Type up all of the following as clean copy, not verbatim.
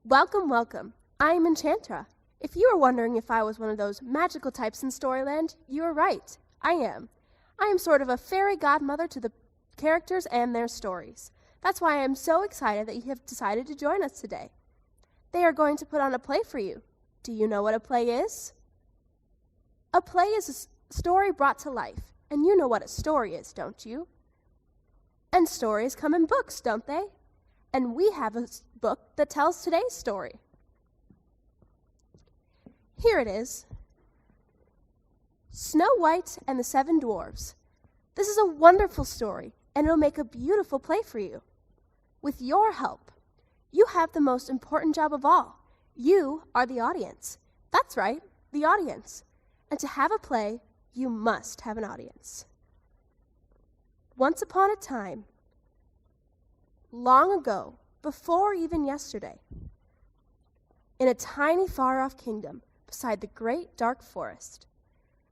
Welcome, welcome. I am Enchantra. If you are wondering if I was one of those magical types in Storyland, you are right. I am. I am sort of a fairy godmother to the characters and their stories. That's why I am so excited that you have decided to join us today. They are going to put on a play for you. Do you know what a play is? A play is a story brought to life, and you know what a story is, don't you? And stories come in books, don't they? And we have a book that tells today's story. Here it is. Snow White and the Seven Dwarfs. This is a wonderful story, and it'll make a beautiful play for you. With your help, you have the most important job of all. You are the audience. That's right, the audience. And to have a play, you must have an audience. Once upon a time, long ago, before even yesterday, in a tiny far-off kingdom beside the great dark forest,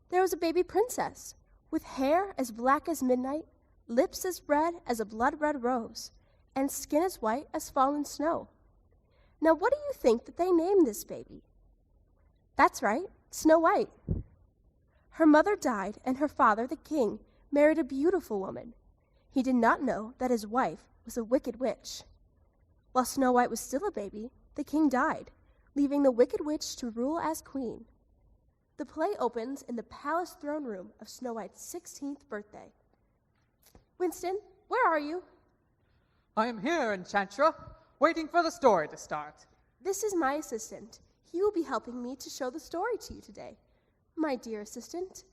there was a baby princess with hair as black as midnight, lips as red as a blood-red rose, and skin as white as fallen snow. Now, what do you think that they named this baby? That's right, Snow White. Her mother died, and her father, the king, married a beautiful woman. He did not know that his wife was a wicked witch. While Snow White was still a baby, the king died, leaving the wicked witch to rule as queen. The play opens in the palace throne room of Snow White's 16th birthday. Winston, where are you? I am here, Enchantra, waiting for the story to start. This is my assistant. He will be helping me to show the story to you today. My dear assistant,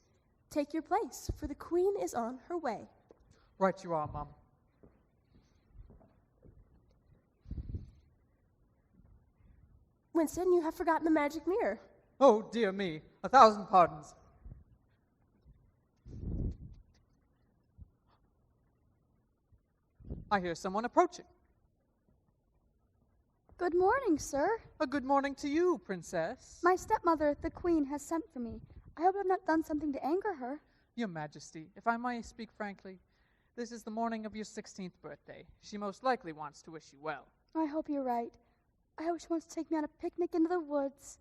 take your place, for the queen is on her way. Right you are, Mum. Winston, you have forgotten the magic mirror. Oh, dear me. 1,000 pardons. I hear someone approaching. Good morning, sir. A good morning to you, Princess. My stepmother, the Queen, has sent for me. I hope I've not done something to anger her. Your Majesty, if I may speak frankly, this is the morning of your 16th birthday. She most likely wants to wish you well. I hope you're right. I hope she wants to take me on a picnic into the woods.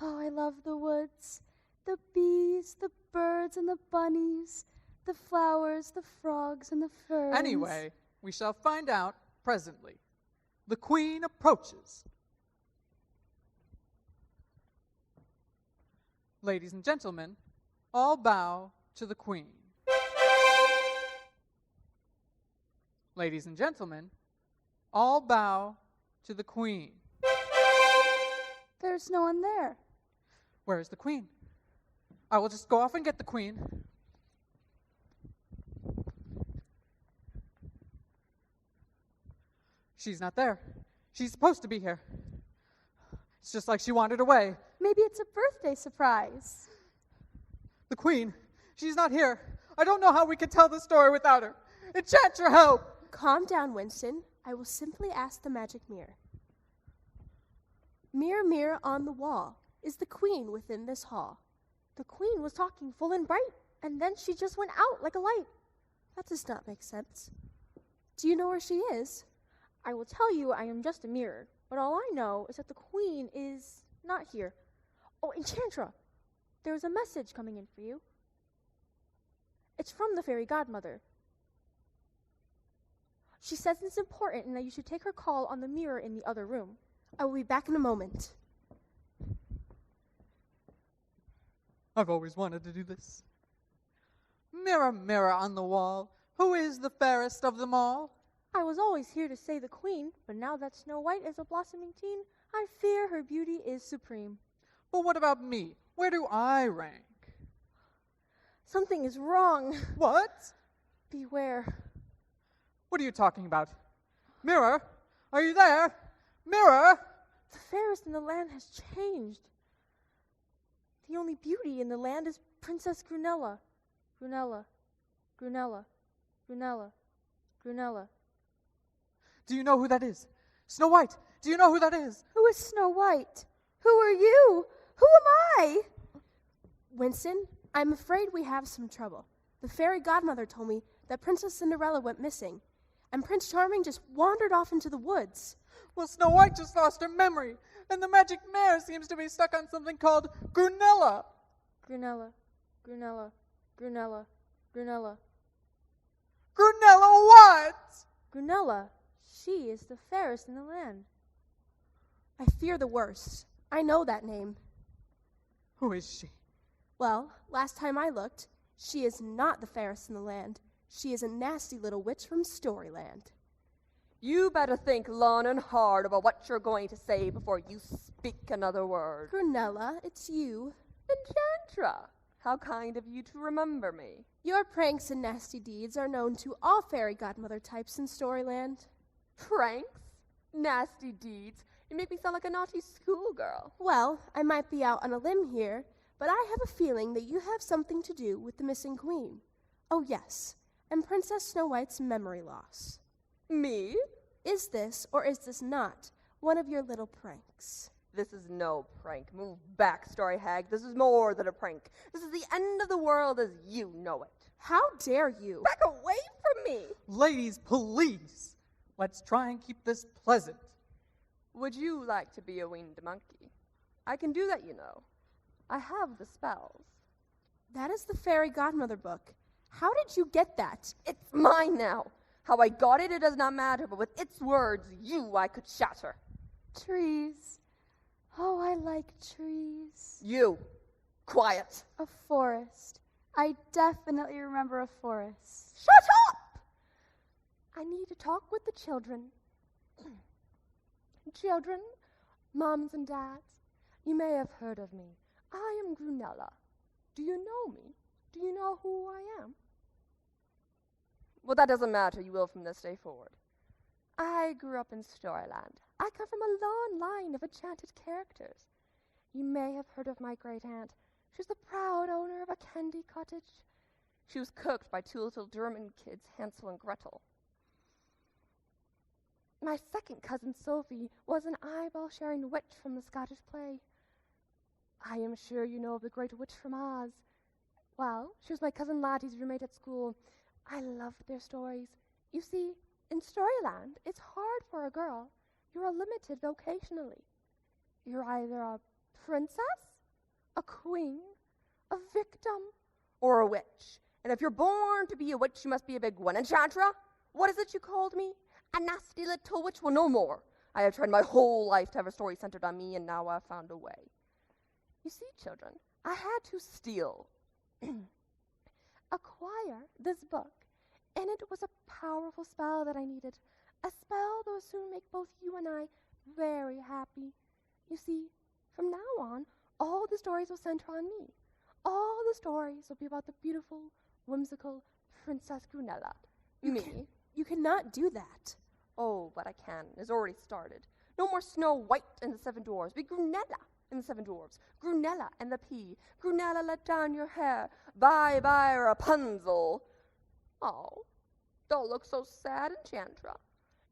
Oh, I love the woods. The bees, the birds, and the bunnies. The flowers, the frogs, and the ferns. Anyway, we shall find out presently. The Queen approaches. Ladies and gentlemen, all bow to the Queen. Ladies and gentlemen, all bow to the Queen. There's no one there. Where is the Queen? I will just go off and get the Queen. She's not there. She's supposed to be here. It's just like she wandered away. Maybe it's a birthday surprise. The Queen, she's not here. I don't know how we can tell the story without her. Enchantra, help! Calm down, Winston. I will simply ask the magic mirror. Mirror, mirror on the wall, is the queen within this hall? The queen was talking full and bright, and then she just went out like a light. That does not make sense. Do you know where she is? I will tell you I am just a mirror, but all I know is that the queen is not here. Oh, Enchantra, there is a message coming in for you. It's from the fairy godmother. She says it's important and that you should take her call on the mirror in the other room. I will be back in a moment. I've always wanted to do this. Mirror, mirror on the wall, who is the fairest of them all? I was always here to say the queen, but now that Snow White is a blossoming teen, I fear her beauty is supreme. But what about me? Where do I rank? Something is wrong. What? Beware. What are you talking about? Mirror, are you there? Mirror! The fairest in the land has changed. The only beauty in the land is Princess Grunella. Grunella. Grunella. Grunella. Grunella. Do you know who that is? Snow White, do you know who that is? Who is Snow White? Who are you? Who am I? Winston, I'm afraid we have some trouble. The fairy godmother told me that Princess Cinderella went missing, and Prince Charming just wandered off into the woods. Well, Snow White just lost her memory, and the magic mare seems to be stuck on something called Grunella. Grunella, Grunella, Grunella, Grunella. Grunella what? Grunella, she is the fairest in the land. I fear the worst. I know that name. Who is she? Well, last time I looked, she is not the fairest in the land. She is a nasty little witch from Storyland. You better think long and hard about what you're going to say before you speak another word. Grunella, it's you. Enchantra, how kind of you to remember me. Your pranks and nasty deeds are known to all fairy godmother types in Storyland. Pranks? Nasty deeds? You make me sound like a naughty schoolgirl. Well, I might be out on a limb here, but I have a feeling that you have something to do with the missing queen. Oh, yes, and Princess Snow White's memory loss. Me? Is this, or is this not, one of your little pranks? This is no prank. Move back, Story Hag. This is more than a prank. This is the end of the world as you know it. How dare you? Back away from me! Ladies, please. Let's try and keep this pleasant. Would you like to be a winged monkey? I can do that, you know. I have the spells. That is the fairy godmother book. How did you get that? It's mine now. How I got it, it does not matter, but with its words, you I could shatter. Trees. Oh, I like trees. You. Quiet. A forest. I definitely remember a forest. Shut up! I need to talk with the children. Children, moms and dads, you may have heard of me. I am Grunella. Do you know me? Do you know who I am? Well, that doesn't matter. You will from this day forward. I grew up in Storyland. I come from a long line of enchanted characters. You may have heard of my great aunt. She's the proud owner of a candy cottage. She was cooked by two little German kids, Hansel and Gretel. My second cousin Sophie was an eyeball-sharing witch from the Scottish play. I am sure you know of the great witch from Oz. Well, she was my cousin Lottie's roommate at school. I loved their stories. You see, in Storyland, it's hard for a girl. You're limited vocationally. You're either a princess, a queen, a victim, or a witch. And if you're born to be a witch, you must be a big one. Enchantra, what is it you called me? A nasty little witch? Well, no more. I have tried my whole life to have a story centered on me, and now I've found a way. You see, children, I had to steal, acquire this book, and it was a powerful spell that I needed, a spell that will soon make both you and I very happy. You see, from now on, all the stories will center on me. All the stories will be about the beautiful, whimsical Princess Grunella. Me. You cannot do that. Oh, but I can. It's already started. No more Snow White and the Seven Dwarfs. Be Grunella and the Seven Dwarfs. Grunella and the Pea. Grunella, let down your hair. Bye-bye, Rapunzel. Oh, don't look so sad, Enchantra.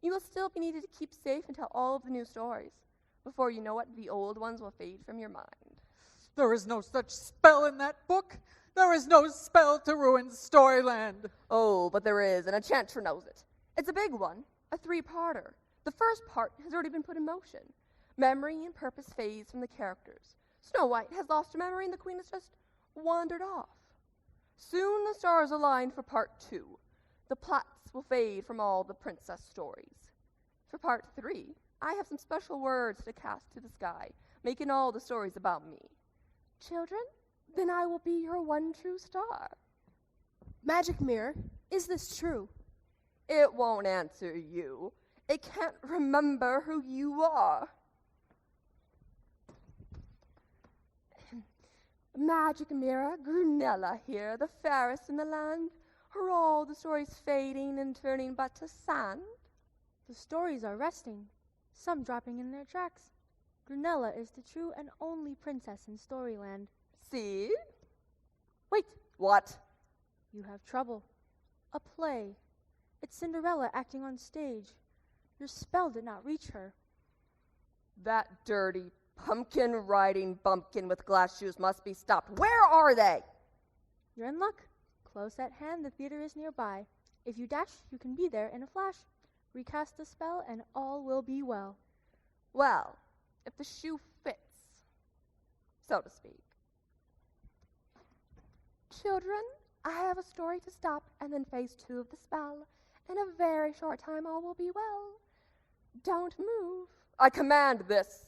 You will still be needed to keep safe and tell all of the new stories. Before you know it, the old ones will fade from your mind. There is no such spell in that book. There is no spell to ruin Storyland. Oh, but there is, and Enchantra knows it. It's a big one, a 3-parter. The first part has already been put in motion. Memory and purpose fades from the characters. Snow White has lost her memory, and the queen has just wandered off. Soon the stars align for part 2. The plots will fade from all the princess stories. For part 3, I have some special words to cast to the sky, making all the stories about me. Children, then I will be your one true star. Magic Mirror, is this true? It won't answer you. It can't remember who you are. Magic Mirror, Grunella here, the fairest in the land. Are all the stories fading and turning but to sand? The stories are resting, some dropping in their tracks. Grunella is the true and only princess in Storyland. See? Wait, What? you have trouble. A play. It's Cinderella acting on stage. Your spell did not reach her. That dirty pumpkin-riding bumpkin with glass shoes must be stopped. Where are they? You're in luck. Close at hand, the theater is nearby. If you dash, you can be there in a flash. Recast the spell, and all will be well. Well, if the shoe fits, so to speak. Children, I have a story to stop, and then phase 2 of the spell. In a very short time, all will be well. Don't move. I command this.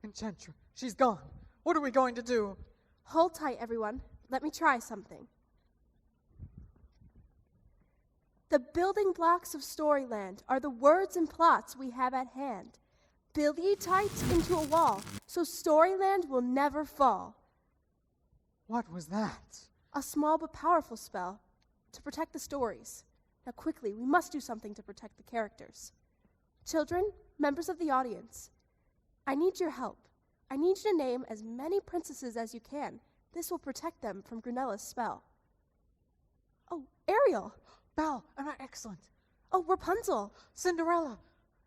Enchantra, she's gone. What are we going to do? Hold tight, everyone. Let me try something. The building blocks of Storyland are the words and plots we have at hand. Build ye tight into a wall, so Storyland will never fall. What was that? A small but powerful spell to protect the stories. Now quickly, we must do something to protect the characters. Children, members of the audience, I need your help. I need you to name as many princesses as you can. This will protect them from Grunella's spell. Oh, Ariel. Belle, am I excellent? Oh, Rapunzel. Cinderella.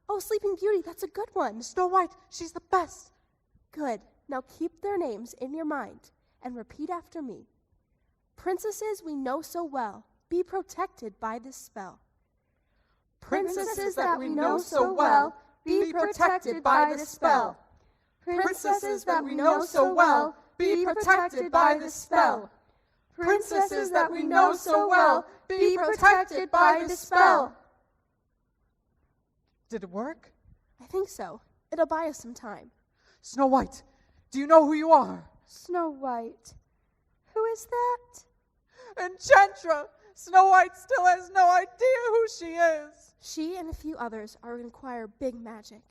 Oh, Sleeping Beauty, that's a good one. Snow White, she's the best. Good. Now keep their names in your mind and repeat after me. Princesses we know so well, be protected by this spell. Princesses that we know so well, be protected by this spell. Princesses that we know so well, be protected by this spell. Princesses that we know so well, be protected by this spell. Did it work? I think so. It'll buy us some time. Snow White, do you know who you are? Snow White. Who is that? Enchantra! Snow White still has no idea who she is. She and a few others are going to acquire big magic.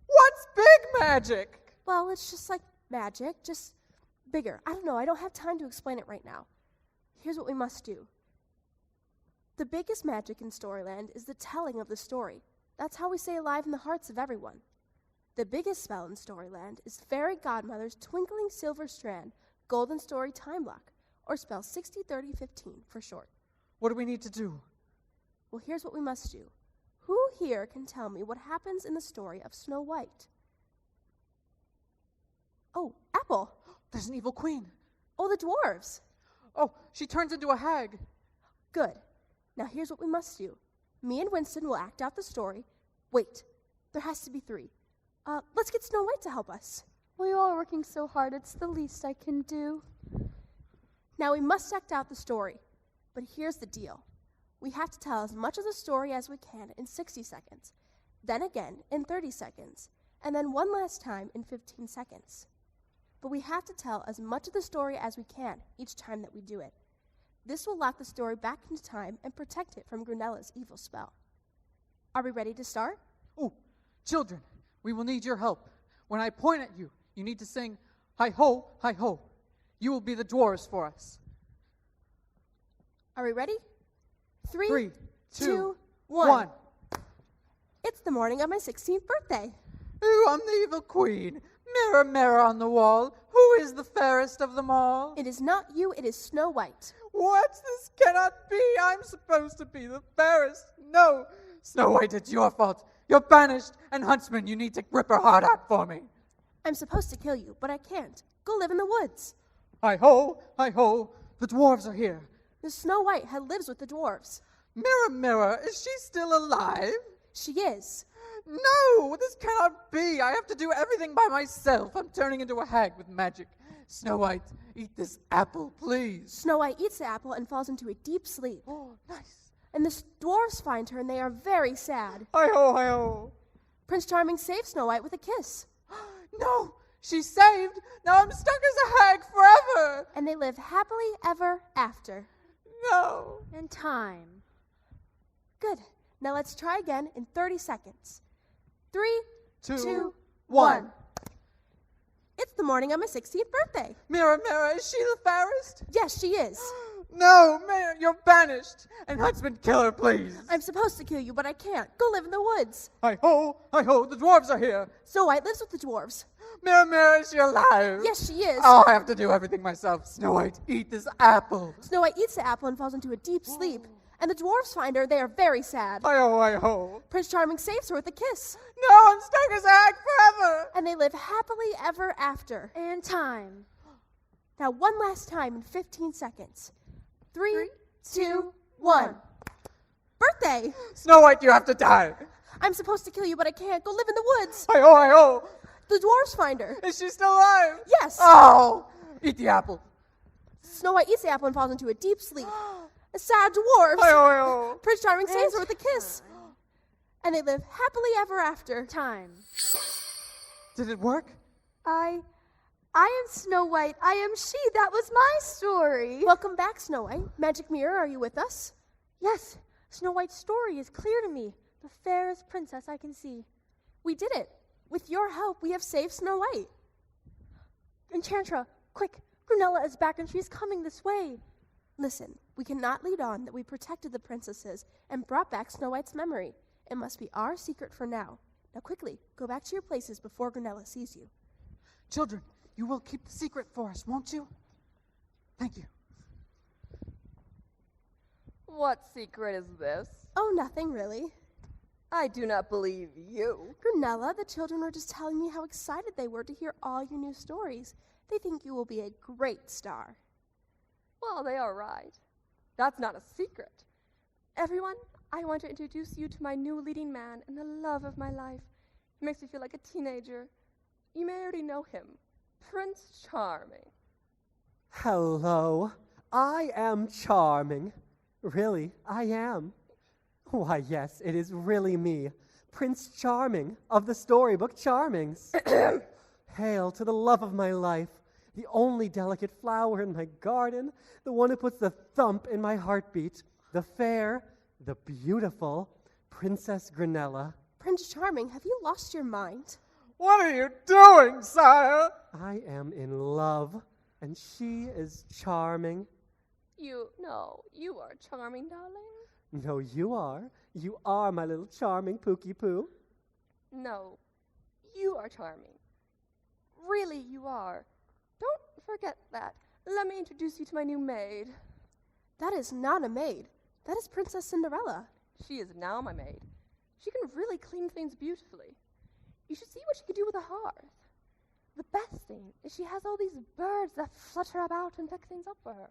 What's big magic? Well, it's just like magic, just bigger. I don't know. I don't have time to explain it right now. Here's what we must do. The biggest magic in Storyland is the telling of the story. That's how we stay alive in the hearts of everyone. The biggest spell in Storyland is Fairy Godmother's Twinkling Silver Strand Golden Story Time Lock, or spell 60-30-15 for short. What do we need to do? Well, here's what we must do. Who here can tell me what happens in the story of Snow White? Oh, Apple. There's an evil queen. Oh, the dwarves. Oh, she turns into a hag. Good. Now here's what we must do. Me and Winston will act out the story. Wait, there has to be 3. Let's get Snow White to help us. Well, you all are working so hard, it's the least I can do. Now we must act out the story. But here's the deal. We have to tell as much of the story as we can in 60 seconds, then again in 30 seconds, and then one last time in 15 seconds. But we have to tell as much of the story as we can each time that we do it. This will lock the story back into time and protect it from Grunella's evil spell. Are we ready to start? Oh, children, we will need your help. When I point at you, you need to sing, hi-ho, hi-ho. You will be the dwarves for us. Are we ready? 3, 3, 2, 2, 1. 1. It's the morning of my 16th birthday. Ooh, I'm the evil queen. Mirror, mirror on the wall, who is the fairest of them all? It is not you, it is Snow White. What? This cannot be. I'm supposed to be the fairest. No. Snow White, it's your fault. You're banished. And Huntsman, you need to rip her heart out for me. I'm supposed to kill you, but I can't. Go live in the woods. Hi-ho, hi-ho. The dwarves are here. The Snow White lives with the dwarves. Mirror, mirror, is she still alive? She is. No, this cannot be. I have to do everything by myself. I'm turning into a hag with magic. Snow White, eat this apple, please. Snow White eats the apple and falls into a deep sleep. Oh, nice. And the dwarves find her and they are very sad. Hi-ho, hi-ho. Prince Charming saves Snow White with a kiss. No, she's saved. Now I'm stuck as a hag forever. And they live happily ever after. No. And time. Good. Now let's try again in 30 seconds. 3, 2, 2, 1. 1. It's the morning of my 16th birthday. Mirror, mirror, is she the fairest? Yes, she is. No, Mirror, you're banished. And Huntsman, kill her, please. I'm supposed to kill you, but I can't. Go live in the woods. Hi-ho, hi-ho, the dwarves are here. Snow White lives with the dwarves. Mirror, mirror, is she alive? Yes, she is. Oh, I have to do everything myself. Snow White, eat this apple. Snow White eats the apple and falls into a deep sleep. And the dwarves find her. They are very sad. Hi-ho, hi-ho. Prince Charming saves her with a kiss. No, I'm stuck as a hag forever. And they live happily ever after. And time. Now, one last time in 15 seconds. 3, 2, 1. Birthday! Snow White, you have to die. I'm supposed to kill you, but I can't. Go live in the woods. Hi-oh, hi-oh. The dwarves find her. Is she still alive? Yes. Oh, eat the apple. Snow White eats the apple and falls into a deep sleep. The sad dwarves. Hi-oh, hi-oh. Prince Charming saves her with a kiss. And they live happily ever after. Time. Did it work? I am Snow White. I am she. That was my story. Welcome back, Snow White. Magic Mirror, are you with us? Yes, Snow White's story is clear to me. The fairest princess I can see. We did it. With your help, we have saved Snow White. Enchantra, quick! Grunella is back and she is coming this way. Listen, we cannot lead on that we protected the princesses and brought back Snow White's memory. It must be our secret for now. Now quickly, go back to your places before Grunella sees you. Children, you will keep the secret for us, won't you? Thank you. What secret is this? Oh, nothing really. I do not believe you. Grunella, the children were just telling me how excited they were to hear all your new stories. They think you will be a great star. Well, they are right. That's not a secret. Everyone, I want to introduce you to my new leading man and the love of my life. He makes me feel like a teenager. You may already know him, Prince Charming. Hello, I am charming. Really, I am. Why, yes, it is really me, Prince Charming of the storybook Charmings. Hail to the love of my life, the only delicate flower in my garden, the one who puts the thump in my heartbeat, the fair, the beautiful Princess Grunella. Prince Charming, have you lost your mind? What are you doing, sire? I am in love, and she is charming. You are charming, darling. No, you are. You are my little charming Pookie Poo. No, you are charming. Really, you are. Don't forget that. Let me introduce you to my new maid. That is not a maid. That is Princess Cinderella. She is now my maid. She can really clean things beautifully. You should see what she can do with a hearth. The best thing is she has all these birds that flutter about and pick things up for her.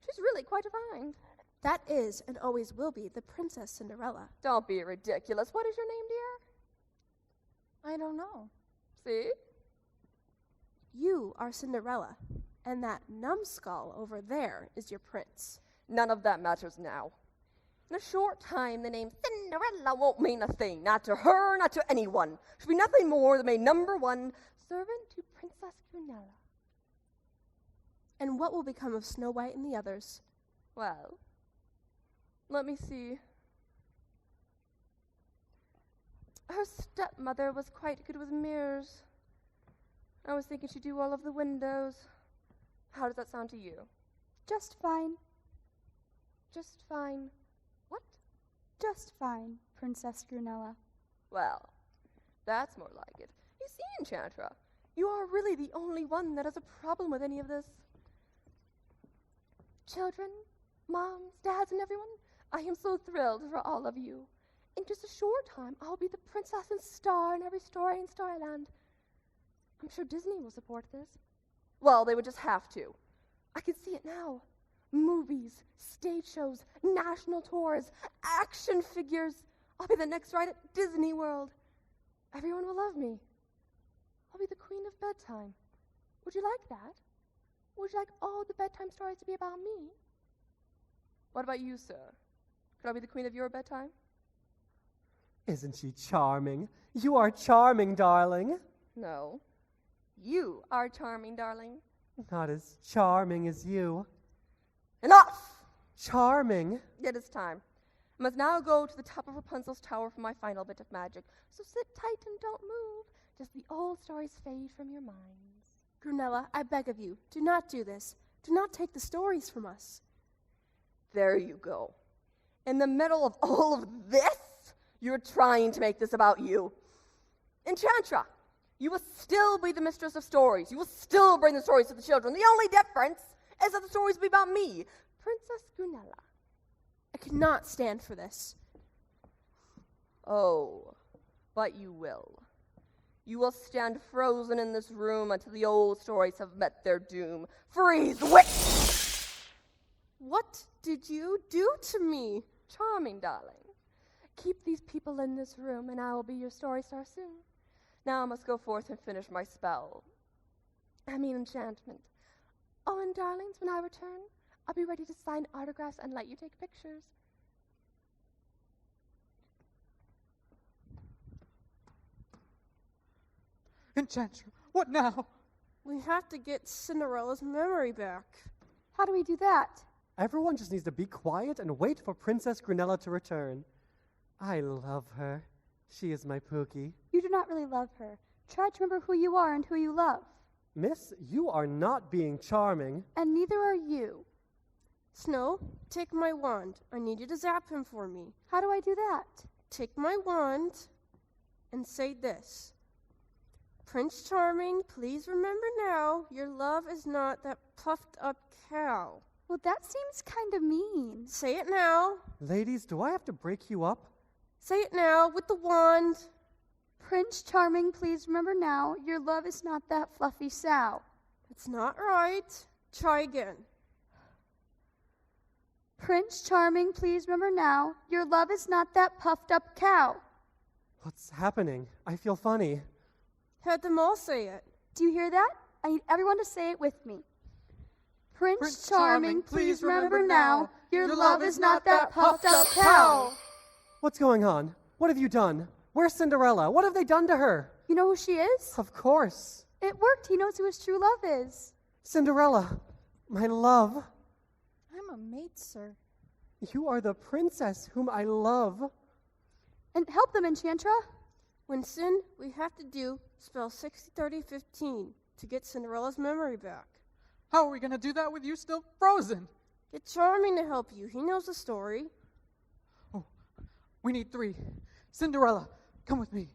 She's really quite a find. That is and always will be the Princess Cinderella. Don't be ridiculous. What is your name, dear? I don't know. See? You are Cinderella, and that numbskull over there is your prince. None of that matters now. In a short time, the name Cinderella won't mean a thing. Not to her, not to anyone. She'll be nothing more than my number one Servant to Princess Grunella. And what will become of Snow White and the others? Well, let me see. Her stepmother was quite good with mirrors. I was thinking she'd do all of the windows. How does that sound to you? Just fine. Just fine. What? Just fine, Princess Grunella. Well, that's more like it. You see, Enchantra, You are really the only one that has a problem with any of this. Children, moms, dads, and everyone, I am so thrilled for all of you. In just a short time, I'll be the princess and star in every story in Storyland. I'm sure Disney will support this. well, they would just have to. I can see it now. Movies, stage shows, national tours, action figures. I'll be the next ride at Disney World. Everyone will love me. I'll be the queen of bedtime. Would you like that? Would you like all the bedtime stories to be about me? What about you, sir? Could I be the queen of your bedtime? Isn't she charming? You are charming, darling. No. You are charming, darling. Not as charming as you. Enough! Charming? It is time. I must now go to the top of Rapunzel's tower for my final bit of magic. So sit tight and don't move. Just the old stories fade from your minds. Grunella, I beg of you, do not do this. Do not take the stories from us. There you go. In the middle of all of this, you're trying to make this about you. Enchantra, you will still be the mistress of stories. You will still bring the stories to the children. The only difference is that the stories will be about me, Princess Grunella. I cannot stand for this. Oh, but you will. You will stand frozen in this room until the old stories have met their doom. Freeze, witch! What did you do to me? Charming, darling. Keep these people in this room, and I will be your story star soon. Now I must go forth and finish my spell. I mean enchantment. Oh, and darlings, when I return, I'll be ready to sign autographs and let you take pictures. Enchantress, what now? We have to get Cinderella's memory back. How do we do that? Everyone just needs to be quiet and wait for Princess Grunella to return. I love her. She is my Pookie. You do not really love her. Try to remember who you are and who you love. Miss, you are not being charming. And neither are you. Snow, take my wand. I need you to zap him for me. How do I do that? Take my wand and say this. Prince Charming, please remember now, your love is not that puffed up cow. Well, that seems kind of mean. Say it now. Ladies, do I have to break you up? Say it now with the wand. Prince Charming, please remember now, your love is not that fluffy sow. It's not right. Try again. Prince Charming, please remember now, your love is not that puffed up cow. What's happening? I feel funny. Had them all say it. Do you hear that? I need everyone to say it with me. Prince Charming, please remember now, your love is not that puffed up cow. What's going on? What have you done? Where's Cinderella? What have they done to her? You know who she is? Of course. It worked. He knows who his true love is. Cinderella, my love. I'm a maid, sir. You are the princess whom I love. And help them, Enchantra. Winston, we have to do spell 60-30-15 to get Cinderella's memory back. How are we going to do that with you still frozen? Get Charming to help you. He knows the story. Oh, we need 3. Cinderella, come with me.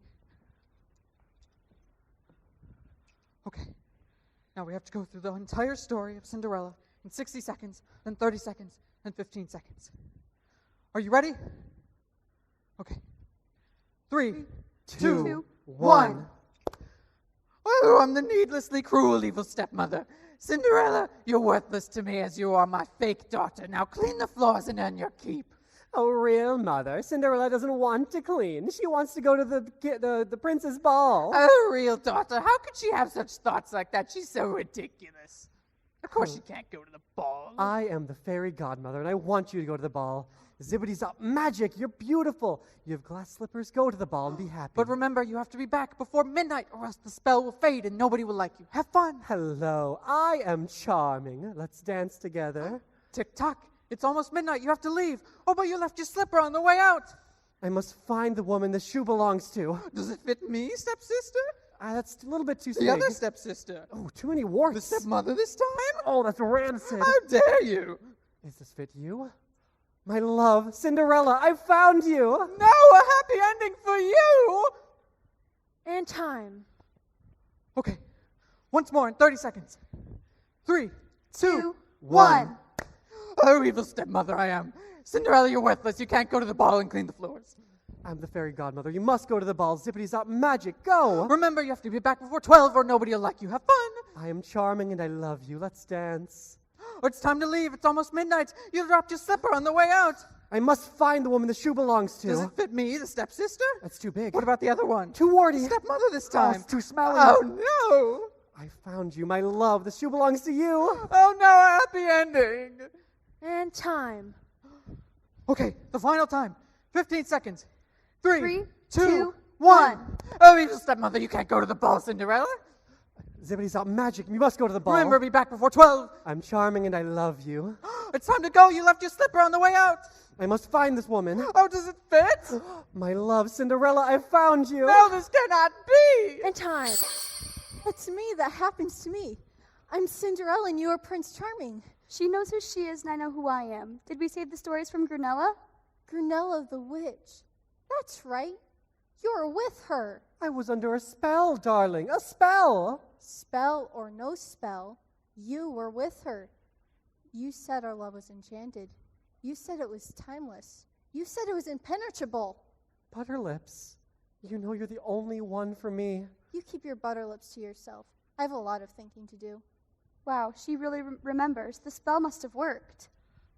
Okay. Now we have to go through the entire story of Cinderella in 60 seconds, then 30 seconds, then 15 seconds. Are you ready? Okay. 3, 2, 1. Oh, I'm the needlessly cruel evil stepmother. Cinderella, you're worthless to me as you are my fake daughter. Now clean the floors and earn your keep. Oh, real mother. Cinderella doesn't want to clean. She wants to go to the prince's ball. Oh, real daughter, how could she have such thoughts like that? She's so ridiculous. Of course she can't go to the ball. I am the fairy godmother, and I want you to go to the ball. Zippity Zop magic, you're beautiful. You have glass slippers, go to the ball and be happy. But remember, you have to be back before midnight or else the spell will fade and nobody will like you. Have fun. Hello, I am charming. Let's dance together. Tick-tock, it's almost midnight. You have to leave. Oh, but you left your slipper on the way out. I must find the woman the shoe belongs to. Does it fit me, stepsister? That's a little bit too The big. other stepsister. Oh, too many warts. The stepmother this time? Oh, that's rancid. How dare you? Does this fit you? My love, Cinderella, I found you. No, a happy ending for you. And time. Okay, once more in 30 seconds. 3, 2, 2, 1. 1. Oh, evil stepmother I am. Cinderella, you're worthless. You can't go to the ball and clean the floors. I'm the fairy godmother. You must go to the ball. Zippity Zop magic, go. Remember, you have to be back before 12 or nobody will like you. Have fun. I am charming and I love you. Let's dance. Or it's time to leave. It's almost midnight. You dropped your slipper on the way out. I must find the woman the shoe belongs to. Does it fit me, the stepsister? That's too big. What about the other one? Too warty. Stepmother this Oh, time. it's too smelly. Oh, no. I found you, my love. The shoe belongs to you. Oh, no, a happy ending. And time. Okay, the final time. 15 seconds. 3, 3, 2, 2, 1. Oh, evil stepmother, you can't go to the ball, Cinderella. Zippity Zop magic. You must go to the ball. Remember, be back before 12. I'm charming and I love you. It's time to go. You left your slipper on the way out. I must find this woman. Oh, does it fit? My love, Cinderella, I found you. No, this cannot be. And time. It's me. That happens to me. I'm Cinderella and you are Prince Charming. She knows who she is and I know who I am. Did we save the stories from Grunella? Grunella the witch. That's right. You're with her. I was under a spell, darling. A spell. Spell or no spell, you were with her. You said our love was enchanted. You said it was timeless. You said it was impenetrable. Butterlips, you know you're the only one for me. You keep your butterlips to yourself. I have a lot of thinking to do. Wow, she really remembers. The spell must have worked.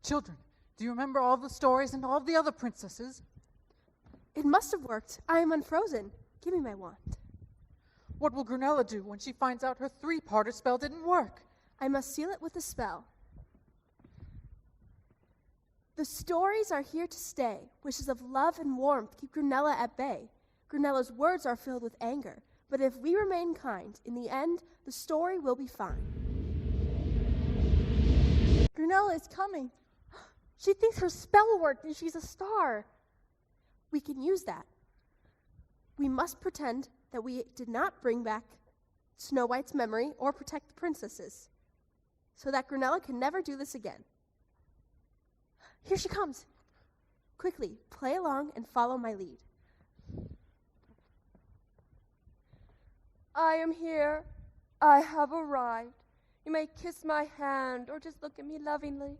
Children, do you remember all the stories and all the other princesses? It must have worked. I am unfrozen. Give me my wand. What will Grunella do when she finds out her three-parter spell didn't work? I must seal it with a spell. The stories are here to stay. Wishes of love and warmth keep Grunella at bay. Grunella's words are filled with anger, but if we remain kind, in the end, the story will be fine. Grunella is coming. She thinks her spell worked and she's a star. We can use that. We must pretend that we did not bring back Snow White's memory or protect the princesses, so that Grunella can never do this again. Here she comes. Quickly, play along and follow my lead. I am here. I have arrived. You may kiss my hand or just look at me lovingly.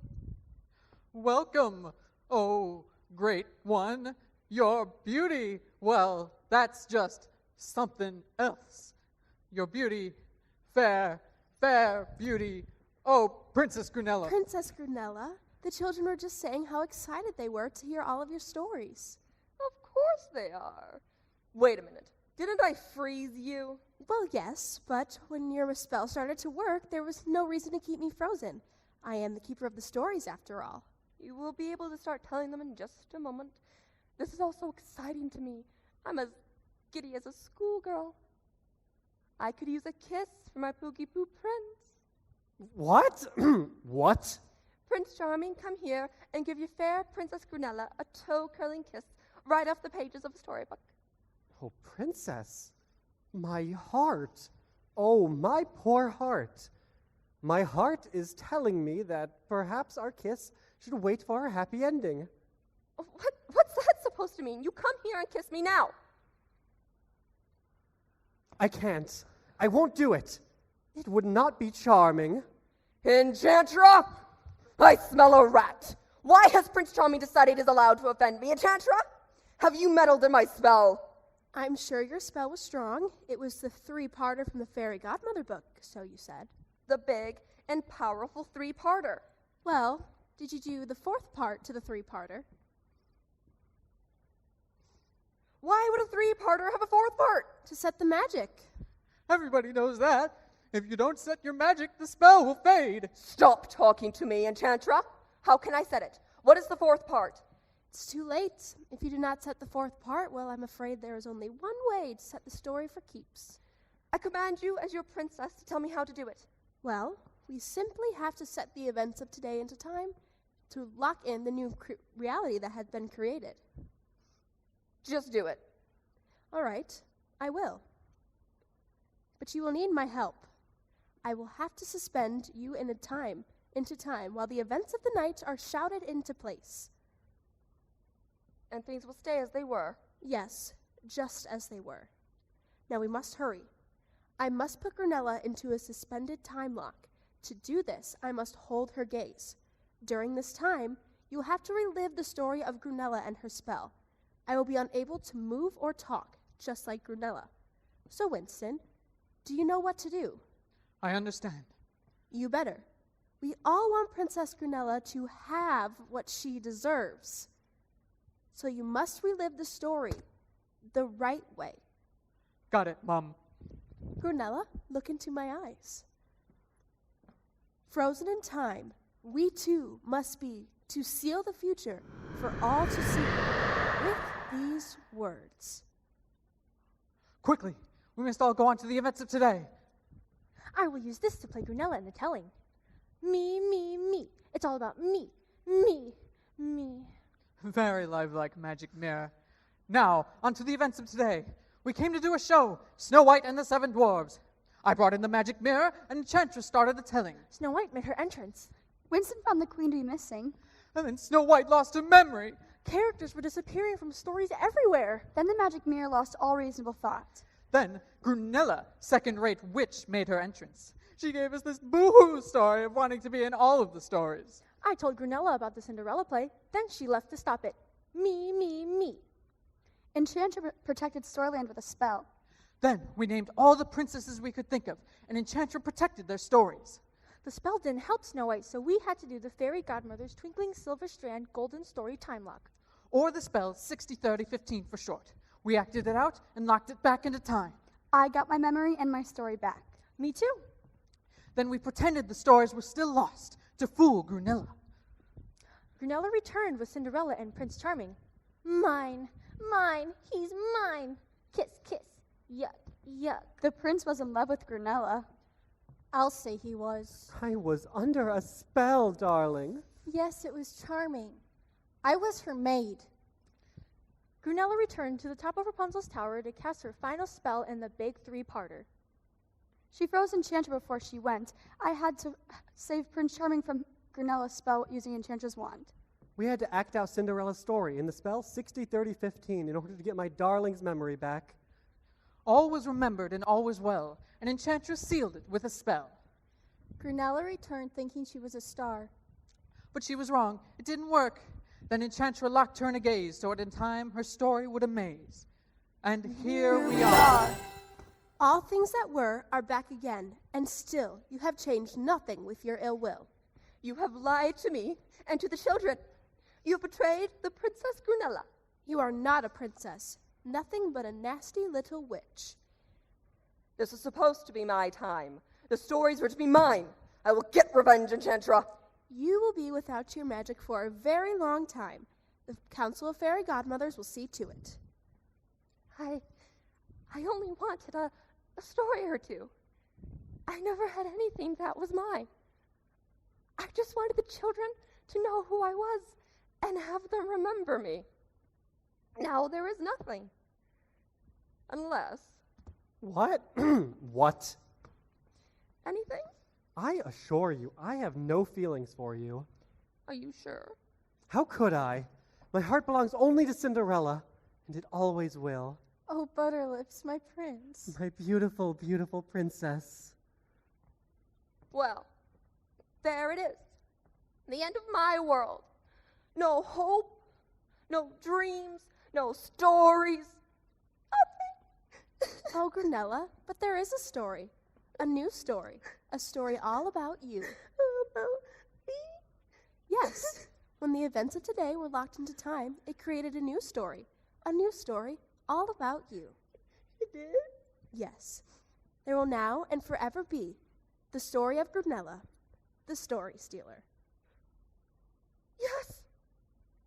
Welcome, oh great one. Your beauty, well, that's just something else. Your beauty, fair, fair beauty. Oh, Princess Grunella. Princess Grunella, the children were just saying how excited they were to hear all of your stories. Of course they are. Wait a minute. Didn't I freeze you? Well, yes, but when your spell started to work, there was no reason to keep me frozen. I am the keeper of the stories, after all. You will be able to start telling them in just a moment. This is all so exciting to me. I'm as giddy as a schoolgirl. I could use a kiss from my Poogie Poo prince. What? What? Prince Charming, come here and give your fair Princess Grunella a toe-curling kiss right off the pages of a storybook. Oh, Princess, my heart. Oh, my poor heart. My heart is telling me that perhaps our kiss should wait for a happy ending. What's that supposed to mean? You come here and kiss me now. I can't. I won't do it. It would not be charming. Enchantra! I smell a rat. Why has Prince Charming decided he's allowed to offend me, Enchantra? Have you meddled in my spell? I'm sure your spell was strong. It was the three-parter from the Fairy Godmother book, so you said. The big and powerful three-parter. Well, did you do the fourth part to the three-parter? Why would a three-parter have a fourth part? To set the magic. Everybody knows that. If you don't set your magic, the spell will fade. Stop talking to me, Enchantra. How can I set it? What is the fourth part? It's too late. If you do not set the fourth part, well, I'm afraid there is only one way to set the story for keeps. I command you as your princess to tell me how to do it. Well, we simply have to set the events of today into time to lock in the new reality that has been created. Just do it. All right, I will. But you will need my help. I will have to suspend you into time while the events of the night are shouted into place. And things will stay as they were. Yes, just as they were. Now we must hurry. I must put Grunella into a suspended time lock. To do this, I must hold her gaze. During this time, you will have to relive the story of Grunella and her spell. I will be unable to move or talk, just like Grunella. So, Winston, do you know what to do? I understand. You better. We all want Princess Grunella to have what she deserves. So you must relive the story the right way. Got it, Mom. Grunella, look into my eyes. Frozen in time, we too must be to seal the future for all to see with these words. Quickly, we must all go on to the events of today. I will use this to play Grunella in the telling. Me, me, me. It's all about me, me, me. Very lifelike magic mirror. Now, on to the events of today. We came to do a show, Snow White and the Seven Dwarves. I brought in the magic mirror, and Enchantress started the telling. Snow White made her entrance. Winston found the queen to be missing. And then Snow White lost her memory. Characters were disappearing from stories everywhere. Then the magic mirror lost all reasonable thought. Then Grunella, second-rate witch, made her entrance. She gave us this boo-hoo story of wanting to be in all of the stories. I told Grunella about the Cinderella play. Then she left to stop it. Me, me, me. Enchantra protected Storyland with a spell. Then we named all the princesses we could think of, and Enchantra protected their stories. The spell didn't help Snow White, so we had to do the fairy godmother's Twinkling Silver Strand Golden Story time lock. Or the spell 60-30-15 for short. We acted it out and locked it back into time. I got my memory and my story back. Me too. Then we pretended the stories were still lost to fool Grunilla. Grunella returned with Cinderella and Prince Charming. Mine, mine, he's mine. Kiss, kiss. Yuck, yuck. The prince was in love with Grunella. I'll say he was. I was under a spell, darling. Yes, it was charming. I was her maid. Grunella returned to the top of Rapunzel's tower to cast her final spell in the big three-parter. She froze Enchantra before she went. I had to save Prince Charming from Grunella's spell using Enchantra's wand. We had to act out Cinderella's story in the spell 60-30-15 in order to get my darling's memory back. All was remembered and all was well, and Enchantress sealed it with a spell. Grunella returned thinking she was a star. But she was wrong. It didn't work. Then Enchantra locked her in a gaze so that in time her story would amaze. And here we are. All things that were are back again, and still you have changed nothing with your ill will. You have lied to me and to the children. You have betrayed the Princess Grunella. You are not a princess, nothing but a nasty little witch. This is supposed to be my time. The stories were to be mine. I will get revenge, Enchantra. You will be without your magic for a very long time. The Council of Fairy Godmothers will see to it. I only wanted a story or two. I never had anything that was mine. I just wanted the children to know who I was and have them remember me. Now there is nothing. Unless What? What? anything? I assure you, I have no feelings for you. Are you sure? How could I? My heart belongs only to Cinderella, and it always will. Oh, Butterlips, my prince. My beautiful, beautiful princess. Well, there it is. The end of my world. No hope, no dreams, no stories. Nothing. Oh, Grunella, but there is a story. A new story. A story all about you. About me? Yes. When the events of today were locked into time, it created a new story. A new story all about you. It did? Yes. There will now and forever be the story of Grunella, the story stealer. Yes.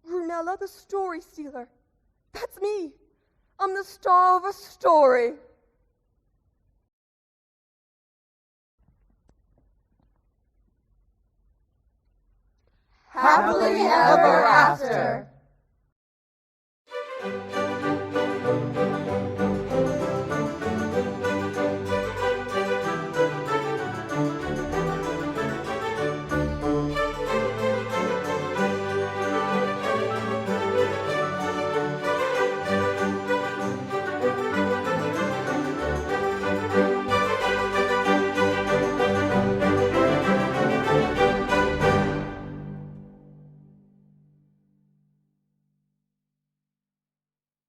Grunella the story stealer. That's me. I'm the star of a story. Happily ever after.